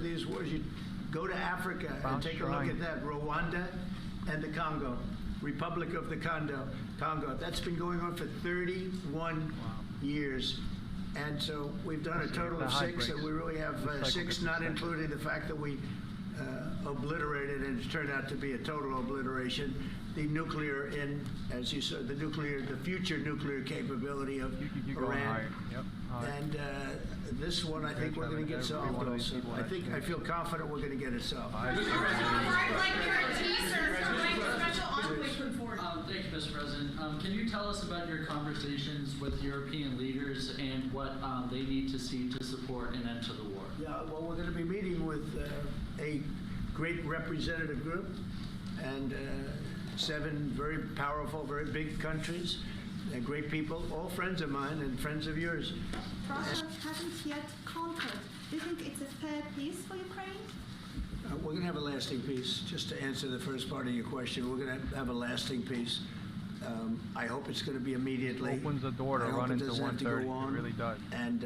these wars. You go to Africa and take a look at that. Rwanda and the Congo, Republic of the Congo. That's been going on for 31 years. And so we've done a total of 6, and we really have 6, not including the fact that we obliterated, and it turned out to be a total obliteration, the nuclear, as you said, the future nuclear capability of Iran. And this one, I think we're going to get solved also. I feel confident we're going to get it solved. I'd like your teaser for my special envoy put forward. Thank you, Mr. President. Can you tell us about your conversations with European leaders and what they need to see to support an end to the war? Yeah, well, we're going to be meeting with a great representative group and 7 very powerful, very big countries, and great people, all friends of mine and friends of yours. Russia hasn't yet conquered. Do you think it's a fair peace for Ukraine? We're going to have a lasting peace. Just to answer the first part of your question, we're going to have a lasting peace. I hope it's going to be immediately. Opens the door to run into 130. It really does. And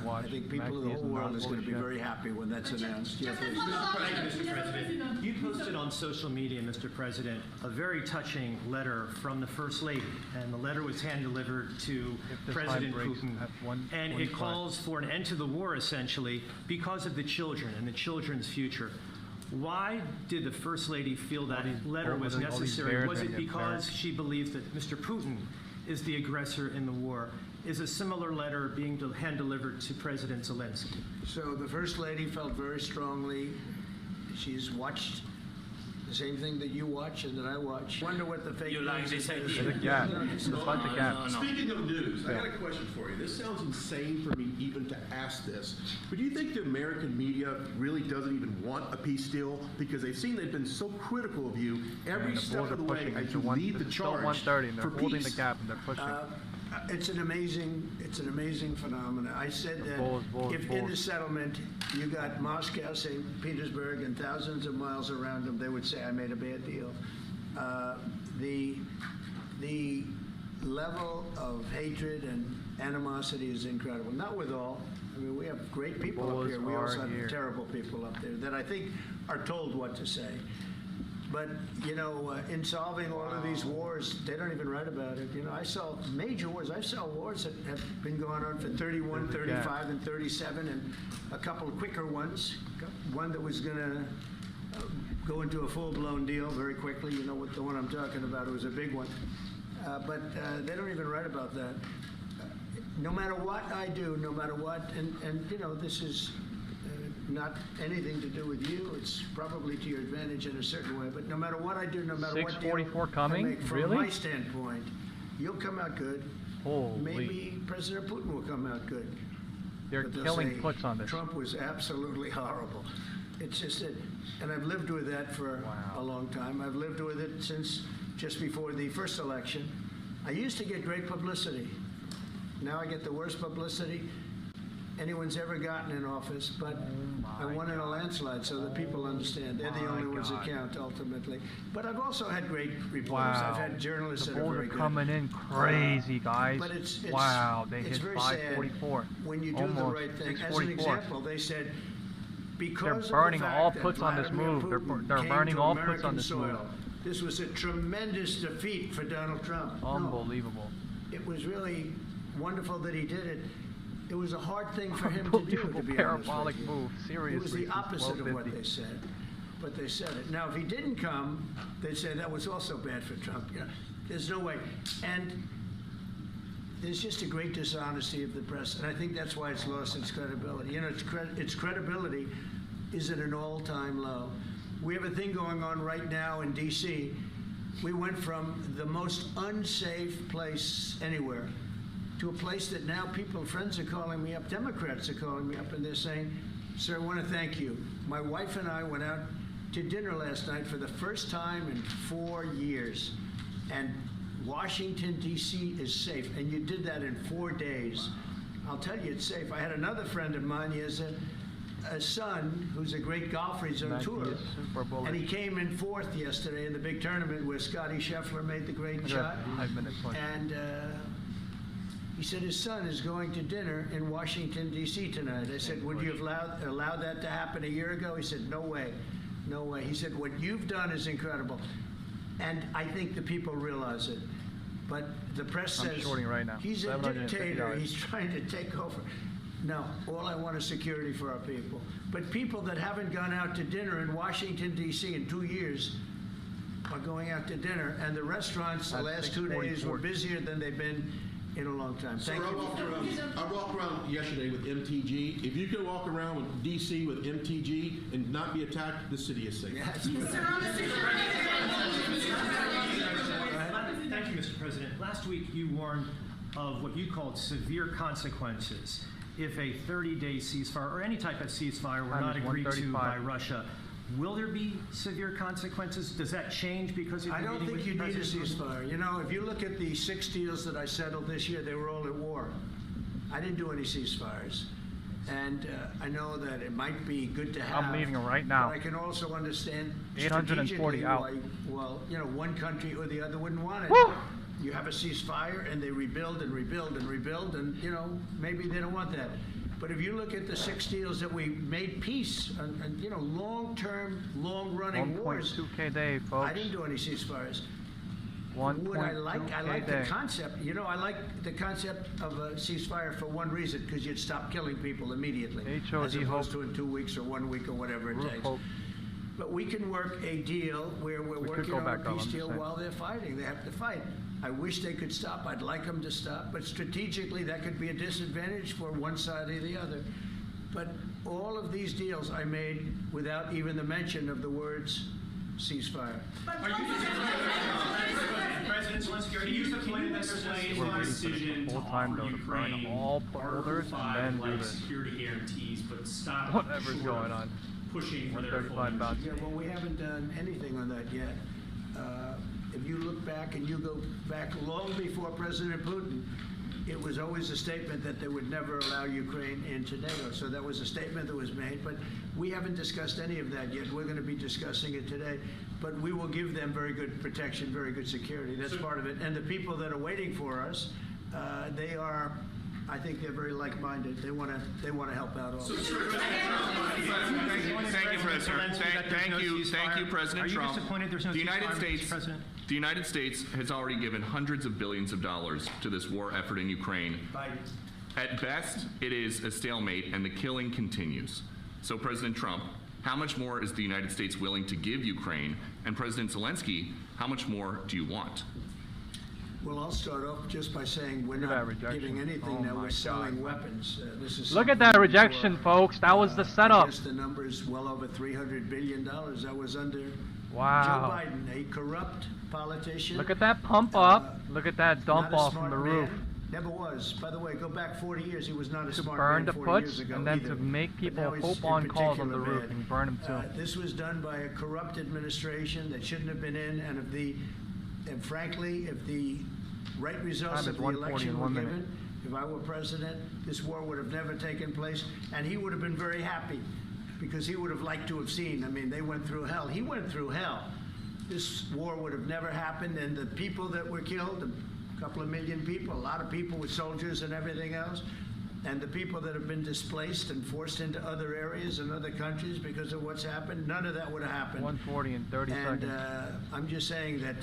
I think people in the whole world is going to be very happy when that's announced. Mr. President, you posted on social media, Mr. President, a very touching letter from the First Lady, and the letter was hand-delivered to President Putin, and it calls for an end to the war, essentially, because of the children and the children's future. Why did the First Lady feel that letter was necessary? Was it because she believes that Mr. Putin is the aggressor in the war? Is a similar letter being hand-delivered to President Zelensky? So the First Lady felt very strongly. She's watched the same thing that you watch and that I watch. Wonder what the fake news is. There's a gap. Speaking of news, I got a question for you. This sounds insane for me even to ask this, but do you think the American media really doesn't even want a peace deal because they've seen they've been so critical of you every step of the way as you lead the charge 130, and they're for holding peace? the gap and they're pushing. It's an amazing phenomenon. I said that if in the settlement you got Moscow, St. Petersburg, and thousands of miles around them, they would say I made a bad deal. The level of hatred and animosity is incredible. Not with all. I mean, we have great people up here. We also have terrible people up there that I think are told what to say. But, you know, in solving all of these wars, they don't even write about it. You know, I saw major wars. I saw wars that have been going on for 31, 35, and 37, and a couple of quicker ones. One that was going to go into a full-blown deal very quickly. You know, the one I'm talking about, it was a big one. But they don't even write about that. No matter what I do, no matter what, and you know, this is not anything to do with you. It's probably to your advantage in a certain way. But no matter what I do, no matter what deal I make, from my standpoint, you'll come out good. Holy. Maybe President Putin will come out good. They're killing puts on this. Trump was absolutely horrible. It's just that, and I've lived with that for a long time. I've lived with it since just before the first election. I used to get great publicity. Now I get the worst publicity anyone's ever gotten in office, but I won in a landslide, so that people understand. They're the only ones that count, ultimately. But I've also had great reporters. I've had journalists that are very good. Coming in crazy, guys. But it's they hit very 544. sad when you do the right thing. As an example, they said, because they're burning of the fact all that puts on this Vladimir move. Putin They're came burning to all American puts on this soil, move. This was a tremendous defeat for Donald Trump. Unbelievable. No, it was really wonderful that he did it. It was a hard thing for him to do, to be parabolic honest with you. move. Seriously. It was the opposite of what they said, but they said it. Now, if he didn't come, they'd say that was also bad for Trump. You know, there's no way. And there's just a great dishonesty of the press, and I think that's why it's lost its credibility. You know, its credibility is at an all-time low. We have a thing going on right now in D.C. We went from the most unsafe place anywhere to a place that now friends are calling me up, Democrats are calling me up, and they're saying, sir, I want to thank you. My wife and I went out to dinner last night for the first time in 4 years, and Washington, D.C. is safe, and you did that in 4 days. I'll tell you, it's safe. I had another friend of mine, he has a son who's a great golfer, he's on tour, and he came in 4th yesterday in the big tournament where Scotty Scheffler made the great shot. 5 minutes. And He said his son is going to dinner in Washington, D.C. tonight. I said, would you have allowed that to happen a year ago? He said, no way, no way. He said, what you've done is incredible. And I think the people realize it. But the press I'm says shorting right now. he's a $750. dictator, he's trying to take over. No, all I want is security for our people. But people that haven't gone out to dinner in Washington, D.C. in 2 years are going out to dinner, and the restaurants the That's last 2 days were 6:44. busier than they've been in a long time. Sir, Thank I you. walked around yesterday with MTG. If you could walk around with DC with MTG and not be attacked, the city is safe. Yeah, it's- Sir, on the security. Thank you, Mr. President. Last week, you warned of what you called severe consequences if a 30-day ceasefire or any type of ceasefire were Time not is agreed to 1:35. by Russia. Will there be severe consequences? Does that change because you've I been don't meeting think with you need a President Putin? ceasefire. You know, if you look at the 6 deals that I settled this year, they were all at war. I didn't do any ceasefires. And I know that it might be good to have. I'm leaving right now. But I can also understand 840 strategically out. why, well, you know, one country or the other wouldn't want it. Woo! You have a ceasefire and they rebuild and rebuild and rebuild, and, you know, maybe they don't want that. But if you look at the 6 deals that we made peace and you know, long-term, long-running wars, 1.2K day, I folks. didn't do any ceasefires. Would I like 1.2K the day. concept. You know, I like the concept of a ceasefire for one reason, because you'd stop killing people immediately, HOD as opposed hope. to in 2 weeks or 1 week or whatever it Roof takes. hope. But we can work a deal where we're We could working go on a back up, peace I'm just deal saying. while they're fighting. They have to fight. I wish they could stop. I'd like them to stop. But strategically, that could be a disadvantage for one side or the other. But all of these deals I made without even the mention of the words ceasefire. President Zelensky, are you explain that there's We're a waiting for decision the to whole time offer though to burn Ukraine all put holders and then do like this. security guarantees, but stop Whatever's short going of on. pushing for their full 135 bounce. Yeah, well, we haven't done anything on that yet. If you look back and you go back long before President Putin, it was always a statement that they would never allow Ukraine into NATO. So that was a statement that was made, but we haven't discussed any of that yet. We're going to be discussing it today, but we will give them very good protection, very good security. That's part of it. And the people that are waiting for us, they are, I think they're very like-minded. They want to help out also. Thank you, President. Thank you, President Trump. Are you disappointed there's no The United ceasefire, Mr. States, President? the United States has already given hundreds of billions of dollars to this war effort in Ukraine. At best, it is a stalemate, and the killing continues. So, President Trump, how much more is the United States willing to give Ukraine? And President Zelensky, how much more do you want? Well, I'll start off just by saying we're Look at that not rejection. giving anything. Oh Now my we're selling God. weapons. This is Look at something that rejection, for, folks. That was the I setup. guess the number is well over $300 billion. That was under Wow. Joe Biden, a corrupt politician. Look at that pump up. Look at that dump not a off smart from the man. roof. Never was. By the way, go back 40 years. He was not a To smart burn man the 40 puts years ago and then either. to make But people now he's hope in on calls on the particular roof bad. and burn them too. This was done by a corrupt administration that shouldn't have been in, and frankly, if the right results Time of is the 1:40 election in were 1 minute. given, if I were president, this war would have never taken place, and he would have been very happy, because he would have liked to have seen. I mean, they went through hell. He went through hell. This war would have never happened, and the people that were killed, a couple of million people, a lot of people with soldiers and everything else, and the people that have been displaced and forced into other areas and other countries because of what's happened, none of that would have happened. 140 in 30 And seconds. I'm just saying that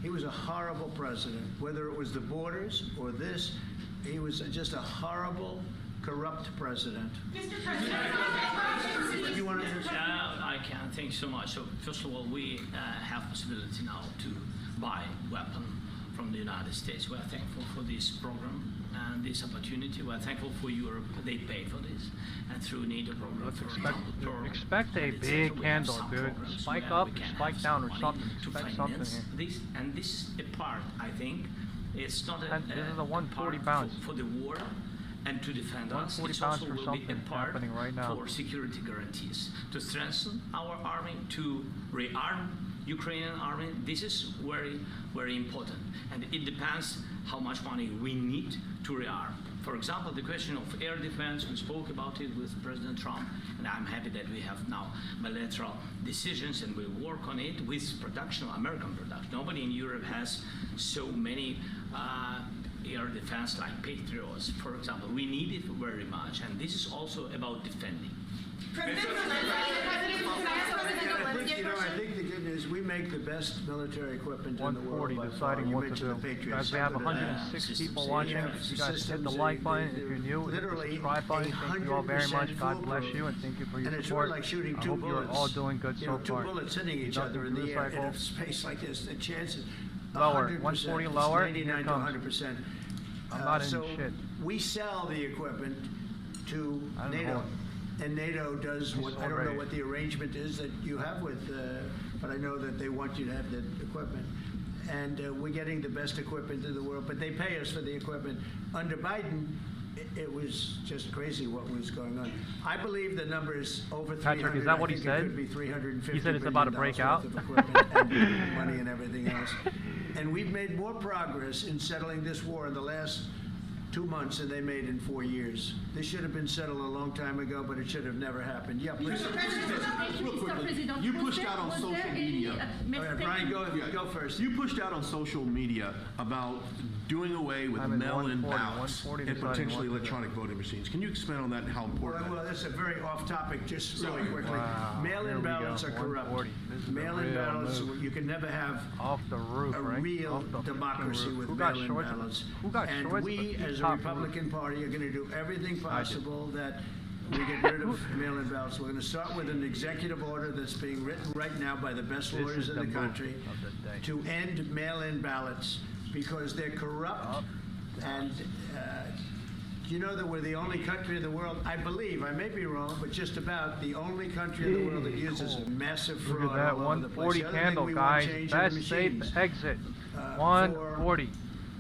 he was a horrible president. Whether it was the borders or this, he was just a horrible, corrupt president. Mr. President, You want to answer? I can. Thank you so much. So first of all, we have possibility now to buy weapon from the United States. We are thankful for this program and this opportunity. We are thankful for Europe. They pay for this, and through NATO program. Let's for expect a and big we have candle, some dude. programs Spike where up, we can spike have down, some or money something. to Expect something finance here. this, and this is a part. I think it's not a. And this is a 140 part bounce. for the war. And to defend us, 140 it pounds also for will be a something part happening right now. for security guarantees, to strengthen our army, to rearm Ukrainian army. This is very, very important. And it depends how much money we need to rearm. For example, the question of air defense, we spoke about it with President Trump, and I'm happy that we have now bilateral decisions and we work on it with production, American production. Nobody in Europe has so many air defense like Patriots, for example. We need it very much, and this is also about defending. President Zelensky, can I ask President I think, Zelensky a I question? think the good news, we make the best military equipment in the world 140 by far. deciding You what to mentioned do. the Patriots. Guys, we have Some of the- 106 people systems, watching. yeah, You guys hit the systems, like button if you're new. Hit the literally subscribe button. Thank you all very 100% much. God bless foolproof. you and thank you for your And it's support. really like shooting I two hope bullets. you're all doing good You so know, two far. bullets hitting each Nothing other in for the this air in cycle. a space like this. The chances Lower, 100%. 140 It's lower, 99 here to comes. 100%. I'm not in so shit. we sell the equipment to I don't NATO. know. And NATO does what, I don't know already. what the arrangement is that you have with, but I know that they want you to have the equipment. And we're getting the best equipment in the world, but they pay us for the equipment. Under Biden, it was just crazy what was going on. I believe the number is over 300. Patrick, is that what I he think said? It could be 350 He said it's billion about to break dollars out? worth of equipment and money and everything else. And we've made more progress in settling this war in the last 2 months than they made in 4 years. This should have been settled a long time ago, but it should have never happened. Yeah, please. Real quickly, you pushed out on social media. All right, Brian, go first. You pushed out on social media about doing away with I'm in mail-in 140, ballots 140 and deciding potentially what to do. electronic voting machines. Can you expand on that and how important that Well, is? that's a very off-topic, just really quickly. Wow, here Mail-in we ballots go, are corrupt. 140. This is the Mail-in real ballots, move. you can never have Off the roof, a right? real Off the democracy fucking with roof. Who got mail-in shorts? ballots. Who got And shorts? we, But as a top Republican Party, are going to do everything possible that we get rid of mail-in ballots. We're going to start with an executive order that's being written right now by the best This lawyers is in the the move country of the day. to end mail-in ballots because they're corrupt. And you know that we're the only country in the world, I believe, I may be wrong, but just about the only country in the world that uses a massive Look fraud at that all over the place. 140 The other thing candle, we want guys. change are the Best safe machines. exit. For 140.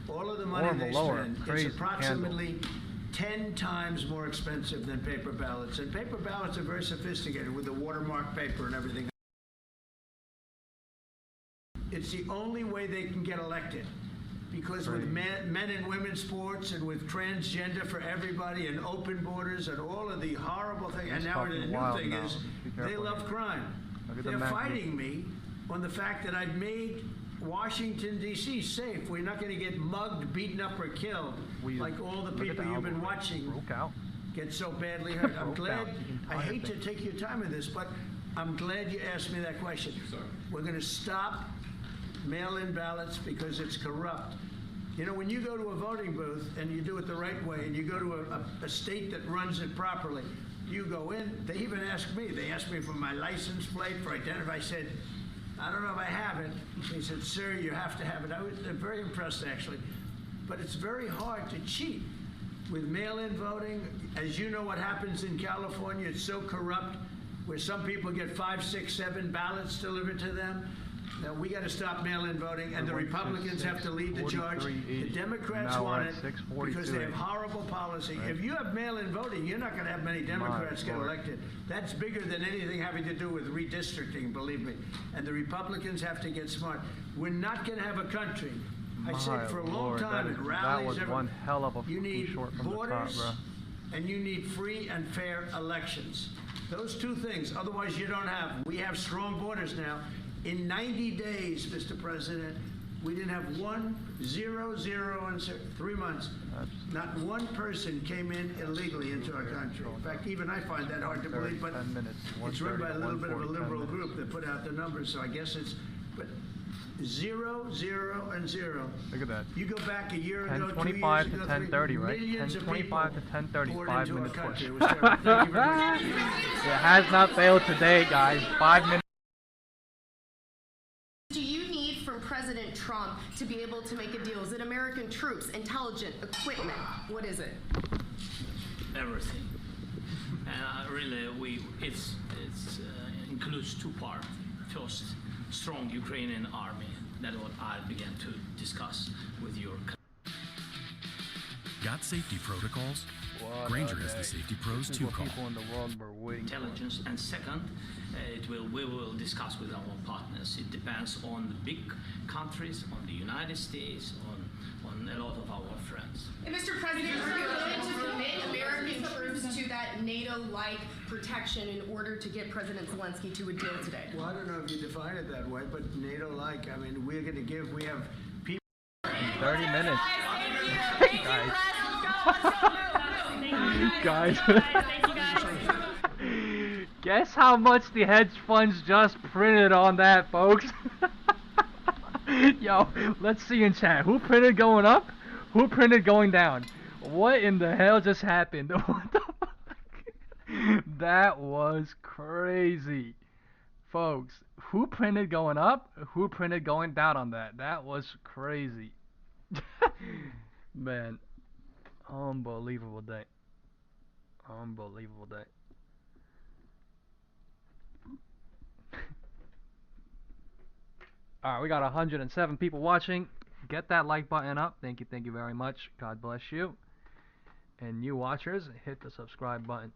all of the money Or they lower. spend, Crazy it's approximately 10 times more expensive than paper ballots. And paper ballots are very sophisticated with the watermark paper and everything. It's the only way they can get elected. Because with men and women's sports and with transgender for everybody and open borders and all of the horrible things, and It's now the fucking new wild thing now. is Be they careful love here. crime. Look at the They're map. fighting me on the fact that I've made Washington, D.C. safe. We're not going to get mugged, beaten up, or killed like all the Look at people the you've been algorithm. watching Broke out. get so badly hurt. I'm Broke out glad, the I entire hate to thing. take your time in this, but I'm glad you asked me that question. We're going to stop mail-in ballots because it's corrupt. You know, when you go to a voting booth and you do it the right way and you go to a state that runs it properly, you go in, they even ask me, they asked me for my license plate, for identity. I said, I don't know if I have it. He said, sir, you have to have it. I was very impressed, actually. But it's very hard to cheat with mail-in voting. As you know what happens in California, it's so corrupt, where some people get 5, 6, 7 ballots delivered to them. Now, we got to stop mail-in voting, and the Republicans have to lead the charge. The Democrats Now we're want at it 642. because they have horrible policy. If you have mail-in voting, you're not going to have many Democrats get Lord. elected. That's bigger than anything having to do with redistricting, believe me. And the Republicans have to get smart. We're not going to have a country. I said for a long Lord, time that at is- rallies, that was one hell of a you fucking need short from the top, borders bro. and you need free and fair elections. Those two things. Otherwise, you don't have. We have strong borders now. In 90 days, Mr. President, we didn't have 1, 0, 0, and 3 months. Not one person came in illegally into our country. In fact, even I find that hard to believe, but 10 minutes, it's run by a little bit of a 140, 10 liberal minutes. group that put out the numbers, so I guess it's, but 0, 0, and 0. Look at that. You go back a year ago, 2 years 10:25 ago, to 10:30, right? millions of 10:25 people to 10:30, poured 5 into our minutes push. country. It was terrible. Thank you very much. It has not failed today, guys. 5 minutes. Do you need from President Trump to be able to make a deal? Is it American troops, intelligence, equipment? What is it? Everything. And really, it's includes 2 parts. First, strong Ukrainian army. That's what I began to discuss with your. Got safety protocols? What Granger a has the day. Safety Pros This is 2 what call. people in the world were waiting for. Intelligence, and second, we will discuss with our partners. It depends on the big countries, on the United States, on a lot of our friends. And Mr. President, are you willing to commit American troops to that NATO-like protection in order to get President Zelensky to a deal today? Well, I don't know if you define it that way, but NATO-like, I mean, we're going to give, we have people. 30 minutes. Thank you. guys. Guys. Guess how much the hedge funds just printed on that, folks? Yo, let's see in chat. Who printed going up? Who printed going down? What in the hell just happened? What the fuck? That was crazy. Folks, who printed going up? Who printed going down on that? That was crazy. Man, unbelievable day. Unbelievable day. Alright, we got 107 people watching. Get that like button up. Thank you very much. God bless you. And new watchers, hit the subscribe button.